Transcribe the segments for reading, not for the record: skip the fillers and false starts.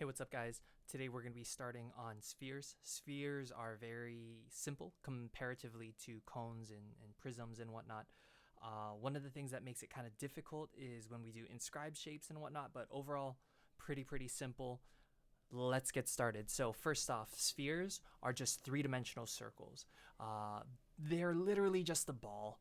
Hey, what's up, guys? Today we're going to be starting on spheres. Spheres are very simple comparatively to cones and prisms and whatnot. One of the things that makes it kind of difficult is when we do inscribed shapes and whatnot, but overall, pretty simple. Let's get started. So first off, spheres are just three-dimensional circles. They're literally just a ball.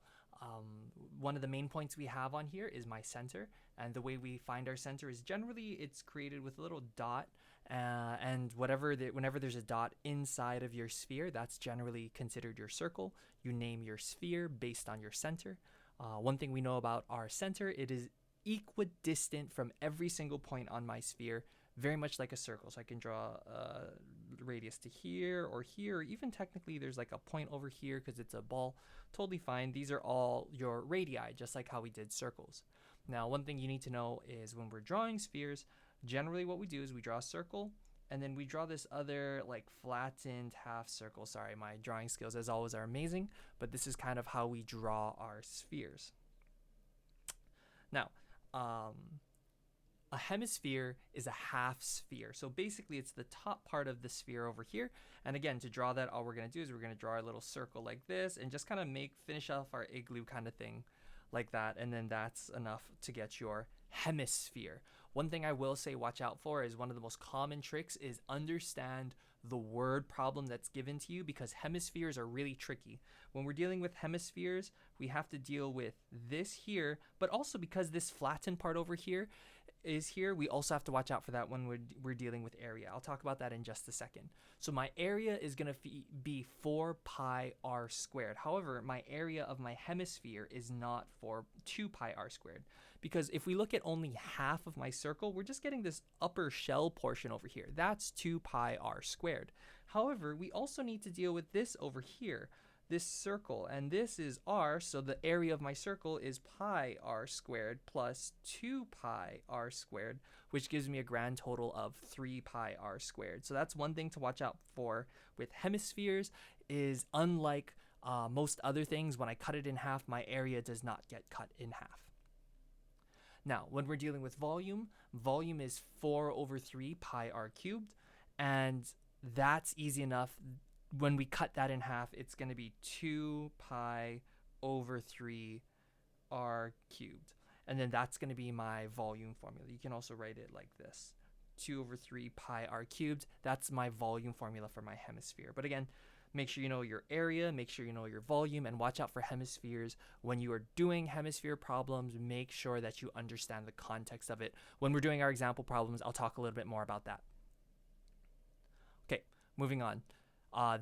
One of the main points we have on here is my center, and the way we find our center is generally it's created with a little dot, and whenever there's a dot inside of your sphere, that's generally considered your circle. You name your sphere based on your center. One thing we know about our center, it is equidistant from every single point on my sphere, very much like a circle. So I can draw a radius to here, or even technically there's like a point over here because it's a ball. Totally fine. These are all your radii, just like how we did circles. Now, one thing you need to know is when we're drawing spheres, generally what we do is we draw a circle, and then we draw this other like flattened half circle. Sorry, my drawing skills as always are amazing, but this is kind of how we draw our spheres. Now, a hemisphere is a half sphere. So basically it's the top part of the sphere over here. And again, to draw that, all we're going to do is we're going to draw a little circle like this and just kind of finish off our igloo kind of thing like that. And then that's enough to get your hemisphere. One thing I will say watch out for is one of the most common tricks is understand the word problem that's given to you, because hemispheres are really tricky. When we're dealing with hemispheres, we have to deal with this here, but also because this flattened part over here is here, we also have to watch out for that when we're dealing with area. I'll talk about that in just a second. So my area is going to be 4 pi r squared. However, my area of my hemisphere is not 2 pi r squared, because if we look at only half of my circle, we're just getting this upper shell portion over here. That's 2 pi r squared. However, we also need to deal with this over here, this circle, and this is r, so the area of my circle is pi r squared plus 2 pi r squared, which gives me a grand total of 3 pi r squared. So that's one thing to watch out for with hemispheres, is unlike most other things, when I cut it in half, my area does not get cut in half. Now, when we're dealing with volume, volume is 4 over 3 pi r cubed, and that's easy enough. When we cut that in half, it's going to be 2 pi over 3 r cubed. And then that's going to be my volume formula. You can also write it like this. 2 over 3 pi r cubed. That's my volume formula for my hemisphere. But again, make sure you know your area, make sure you know your volume, and watch out for hemispheres. When you are doing hemisphere problems, make sure that you understand the context of it. When we're doing our example problems, I'll talk a little bit more about that. Okay, moving on.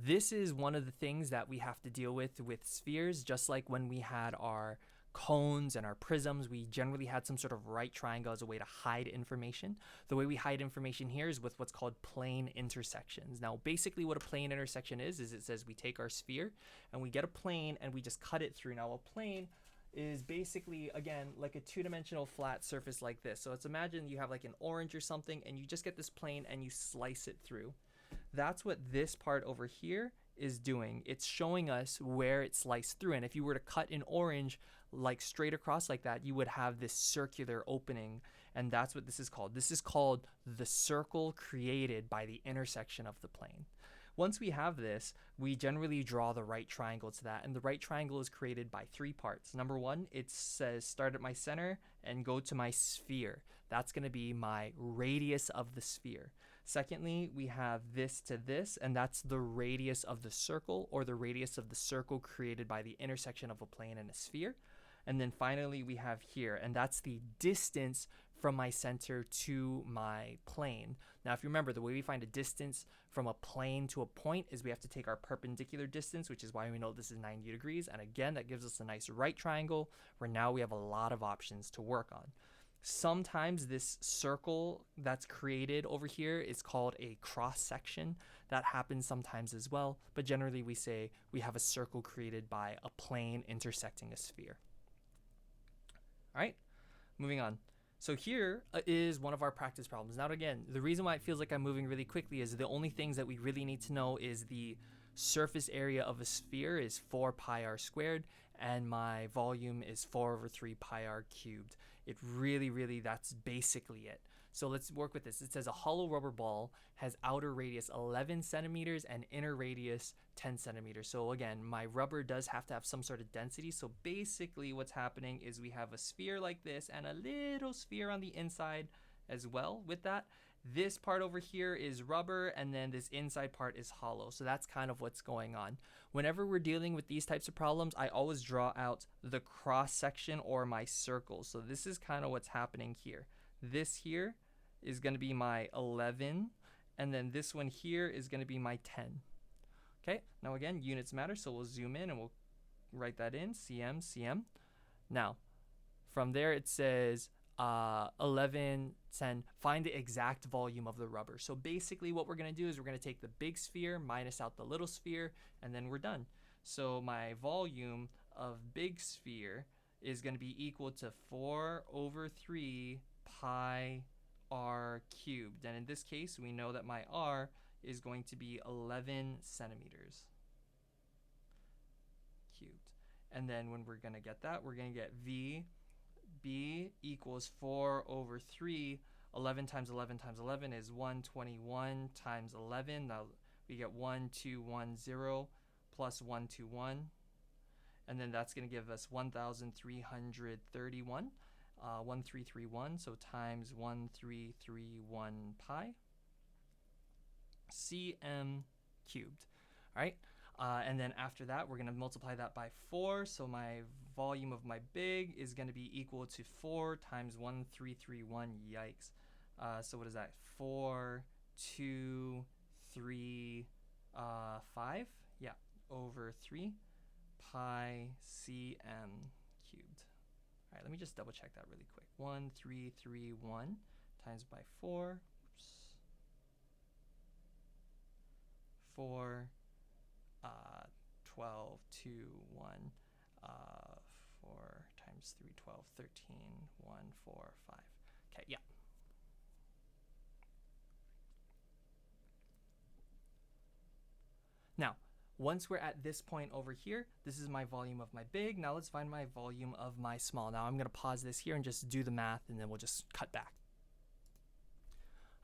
This is one of the things that we have to deal with spheres. Just like when we had our cones and our prisms, we generally had some sort of right triangle as a way to hide information. The way we hide information here is with what's called plane intersections. Now, basically what a plane intersection is it says we take our sphere and we get a plane and we just cut it through. Now, a plane is basically, again, like a two-dimensional flat surface like this. So let's imagine you have like an orange or something, and you just get this plane and you slice it through. That's what this part over here is doing. It's showing us where it sliced through. And if you were to cut an orange like straight across like that, you would have this circular opening. And that's what this is called. This is called the circle created by the intersection of the plane. Once we have this, we generally draw the right triangle to that. And the right triangle is created by 3 parts. Number 1, it says start at my center and go to my sphere. That's going to be my radius of the sphere. Secondly, we have this to this, and that's the radius of the circle, or the radius of the circle created by the intersection of a plane and a sphere. And then finally, we have here, and that's the distance from my center to my plane. Now, if you remember, the way we find a distance from a plane to a point is we have to take our perpendicular distance, which is why we know this is 90 degrees. And again, that gives us a nice right triangle where now we have a lot of options to work on. Sometimes this circle that's created over here is called a cross section. That happens sometimes as well, but generally we say we have a circle created by a plane intersecting a sphere. All right, moving on. So here is one of our practice problems. Now again, the reason why it feels like I'm moving really quickly is the only things that we really need to know is the surface area of a sphere is 4 pi r squared, and my volume is 4 over 3 pi r cubed. It really, that's basically it. So let's work with this. It says a hollow rubber ball has outer radius 11 centimeters and inner radius 10 centimeters. So again, my rubber does have to have some sort of density. So basically what's happening is we have a sphere like this and a little sphere on the inside as well with that. This part over here is rubber, and then this inside part is hollow. So that's kind of what's going on. Whenever we're dealing with these types of problems, I always draw out the cross section or my circle. So this is kind of what's happening here. This here is going to be my 11, and then this one here is going to be my 10. Okay, now again, units matter, so we'll zoom in and we'll write that in, cm, cm. Now, from there it says 11, 10, find the exact volume of the rubber. So basically what we're going to do is we're going to take the big sphere, minus out the little sphere, and then we're done. So my volume of big sphere is going to be equal to 4 over 3 pi r cubed. And in this case, we know that my r is going to be 11 centimeters cubed. And then when we're going to get that, we're going to get B equals 4 over 3. 11 times 11 times 11 is 121 times 11. Now we get 1210 plus 121. And then that's going to give us 1,331. 1331, so times 1331 pi cm cubed. All right, and then after that, we're going to multiply that by 4. So my volume of my big is going to be equal to 4 times 1331. Yikes. So what is that? 4, 2, 3, 5. Yeah, over 3 pi cm cubed. All right, let me just double check that really quick. 1331 times by 4. Oops. 4, 12, 2, 1, 4 times 3, 12, 13, 1, 4, 5. Okay, yeah. Now, once we're at this point over here, this is my volume of my big. Now let's find my volume of my small. Now I'm going to pause this here and just do the math, and then we'll just cut back.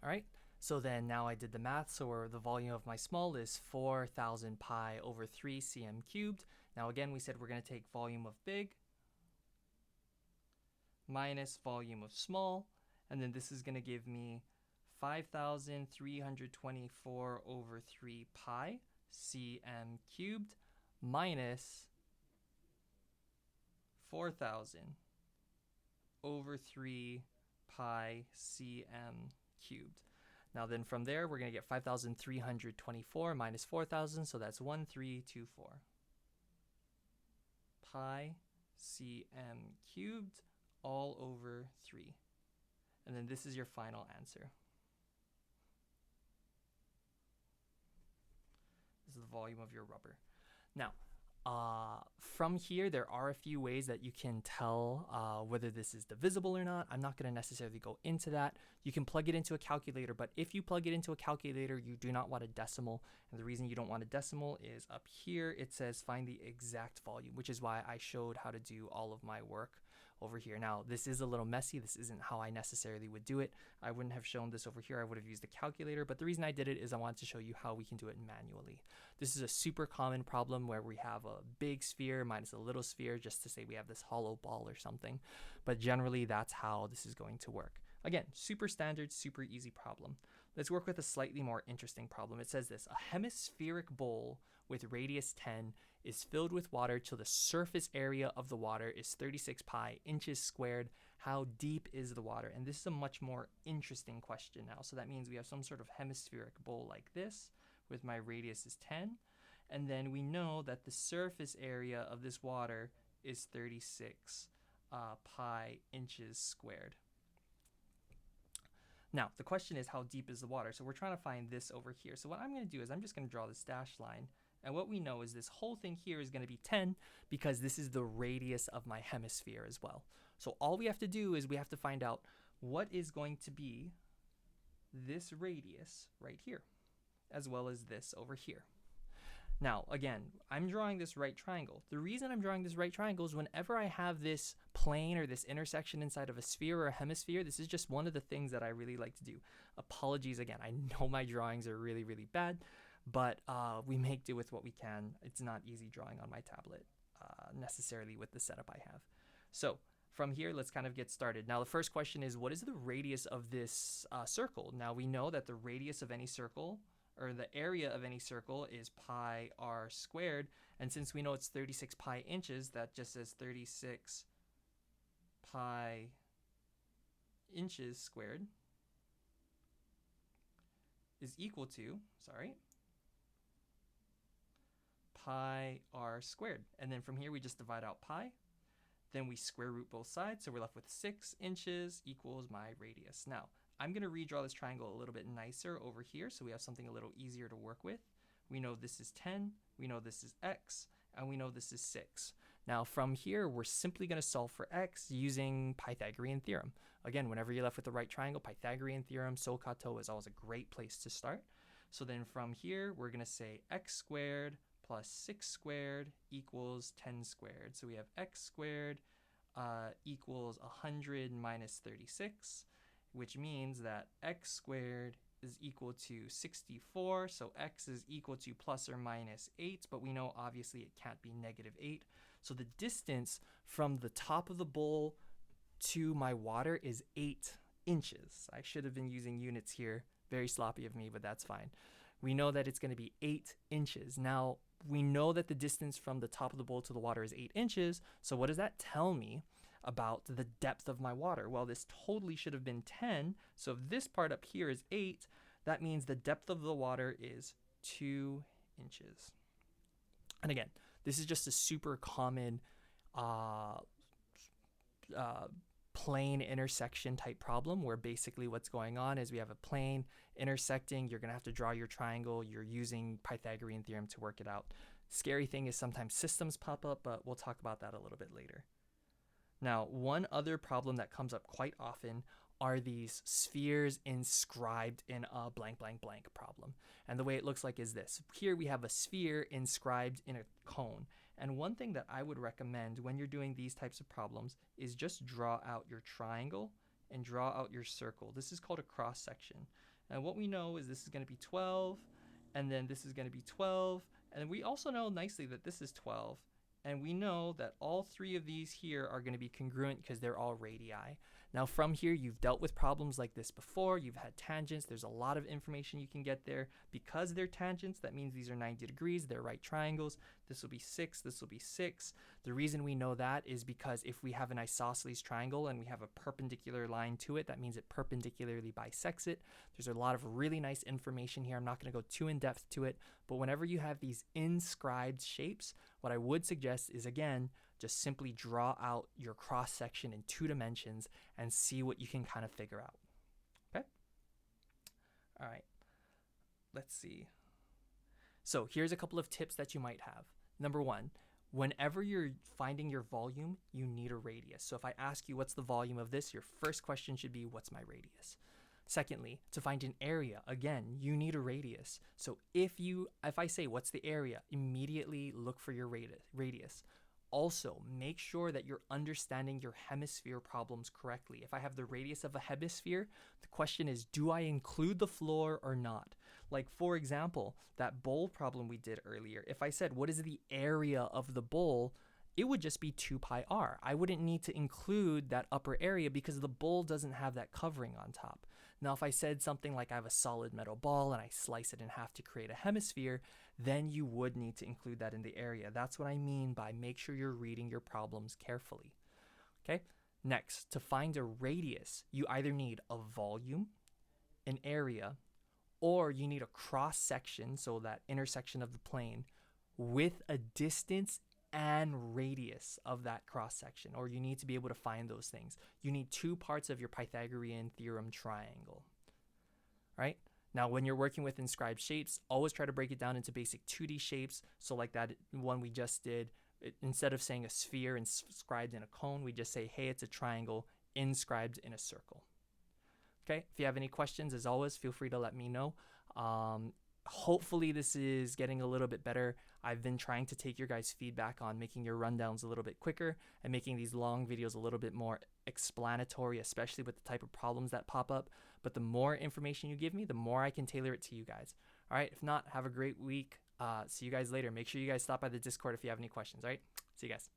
All right, so then now I did the math. So the volume of my small is 4,000 pi over 3 cm cubed. Now again, we said we're going to take volume of big minus volume of small, and then this is going to give me 5,324 over 3 pi cm cubed minus 4,000 over 3 pi cm cubed. Now then from there, we're going to get 5,324 minus 4,000, so that's 1324 pi cm cubed all over 3. And then this is your final answer. This is the volume of your rubber. Now, from here, there are a few ways that you can tell whether this is divisible or not. I'm not going to necessarily go into that. You can plug it into a calculator, but if you plug it into a calculator, you do not want a decimal. And the reason you don't want a decimal is up here, it says find the exact volume, which is why I showed how to do all of my work over here. Now, this is a little messy. This isn't how I necessarily would do it. I wouldn't have shown this over here. I would have used a calculator, but the reason I did it is I wanted to show you how we can do it manually. This is a super common problem where we have a big sphere minus a little sphere, just to say we have this hollow ball or something. But generally, that's how this is going to work. Again, super standard, super easy problem. Let's work with a slightly more interesting problem. It says this: a hemispheric bowl with radius 10 is filled with water till the surface area of the water is 36 pi inches squared. How deep is the water? And this is a much more interesting question now. So that means we have some sort of hemispheric bowl like this with my radius is 10. And then we know that the surface area of this water is 36 pi inches squared. Now, the question is, how deep is the water? So we're trying to find this over here. So what I'm going to do is I'm just going to draw this dashed line. And what we know is this whole thing here is going to be 10 because this is the radius of my hemisphere as well. So all we have to do is we have to find out what is going to be this radius right here, as well as this over here. Now, again, I'm drawing this right triangle. The reason I'm drawing this right triangle is whenever I have this plane or this intersection inside of a sphere or a hemisphere, this is just one of the things that I really like to do. Apologies again. I know my drawings are really, really bad, but we make do with what we can. It's not easy drawing on my tablet necessarily with the setup I have. So from here, let's kind of get started. Now, the first question is, what is the radius of this circle? Now, we know that the radius of any circle, or the area of any circle, is pi r squared. And since we know it's 36 pi inches, that just says 36 pi inches squared is equal to, pi r squared. And then from here, we just divide out pi. Then we square root both sides, so we're left with 6 inches equals my radius. Now, I'm going to redraw this triangle a little bit nicer over here so we have something a little easier to work with. We know this is 10, we know this is x, and we know this is 6. Now from here, we're simply going to solve for x using Pythagorean theorem. Again, whenever you're left with the right triangle, Pythagorean theorem, SOHCAHTOA is always a great place to start. So then from here, we're going to say x squared plus 6 squared equals 10 squared. So we have x squared equals 100 minus 36. Which means that x squared is equal to 64, so x is equal to plus or minus 8, but we know obviously it can't be negative 8. So the distance from the top of the bowl to my water is 8 inches. I should have been using units here. Very sloppy of me, but that's fine. We know that it's going to be 8 inches. Now, we know that the distance from the top of the bowl to the water is 8 inches, so what does that tell me about the depth of my water? Well, this totally should have been 10. So if this part up here is 8, that means the depth of the water is 2 inches. And again, this is just a super common plane intersection type problem where basically what's going on is we have a plane intersecting. You're going to have to draw your triangle. You're using Pythagorean theorem to work it out. Scary thing is sometimes systems pop up, but we'll talk about that a little bit later. Now, one other problem that comes up quite often are these spheres inscribed in a blank, blank, blank problem. And the way it looks like is this. Here we have a sphere inscribed in a cone. And one thing that I would recommend when you're doing these types of problems is just draw out your triangle and draw out your circle. This is called a cross section. And what we know is this is going to be 12, and then this is going to be 12. And we also know nicely that this is 12. And we know that all three of these here are going to be congruent because they're all radii. Now from here, you've dealt with problems like this before. You've had tangents. There's a lot of information you can get there. Because they're tangents, that means these are 90 degrees. They're right triangles. This will be 6. This will be 6. The reason we know that is because if we have an isosceles triangle and we have a perpendicular line to it, that means it perpendicularly bisects it. There's a lot of really nice information here. I'm not going to go too in depth to it, but whenever you have these inscribed shapes, what I would suggest is, again, just simply draw out your cross section in 2 dimensions and see what you can kind of figure out. Okay? All right. Let's see. So here's a couple of tips that you might have. Number 1, whenever you're finding your volume, you need a radius. So if I ask you what's the volume of this, your first question should be, what's my radius? Secondly, to find an area, again, you need a radius. So if I say what's the area, immediately look for your radius. Also, make sure that you're understanding your hemisphere problems correctly. If I have the radius of a hemisphere, the question is, do I include the floor or not? Like, for example, that bowl problem we did earlier. If I said, what is the area of the bowl? It would just be 2 pi r. I wouldn't need to include that upper area because the bowl doesn't have that covering on top. Now, if I said something like I have a solid metal ball and I slice it in half to create a hemisphere, then you would need to include that in the area. That's what I mean by make sure you're reading your problems carefully. Okay? Next, to find a radius, you either need a volume, an area, or you need a cross section, so that intersection of the plane, with a distance and radius of that cross section, or you need to be able to find those things. You need 2 parts of your Pythagorean theorem triangle, right? Now, when you're working with inscribed shapes, always try to break it down into basic 2D shapes. So like that one we just did, instead of saying a sphere inscribed in a cone, we just say, hey, it's a triangle inscribed in a circle. Okay, if you have any questions, as always, feel free to let me know. hopefully this is getting a little bit better. I've been trying to take your guys' feedback on making your rundowns a little bit quicker and making these long videos a little bit more explanatory, especially with the type of problems that pop up. But the more information you give me, the more I can tailor it to you guys. All right, if not, have a great week. See you guys later. Make sure you guys stop by the Discord if you have any questions. All right, see you guys.